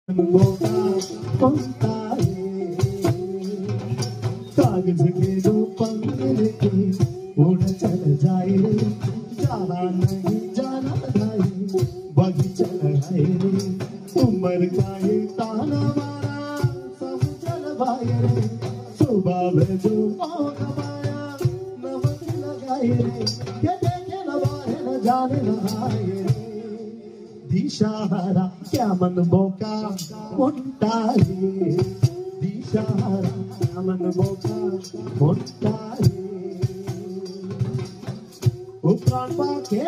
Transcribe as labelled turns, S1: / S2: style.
S1: कागज के दो पन्ने लेके उड़ चल जाए रे, जाना नहीं जाना जाए बगीचा लगाए रे, उम्र का ये ताना मारा सब चल भाई रे, सुबह में जो मौका पाया नमक लगाए रे, ये देखे न बारे न जाने न आए रे, दिशाहारा क्या मन बोका मुंटारी, दिशाहारा क्या मन बोका मुंटारी, उपरांत के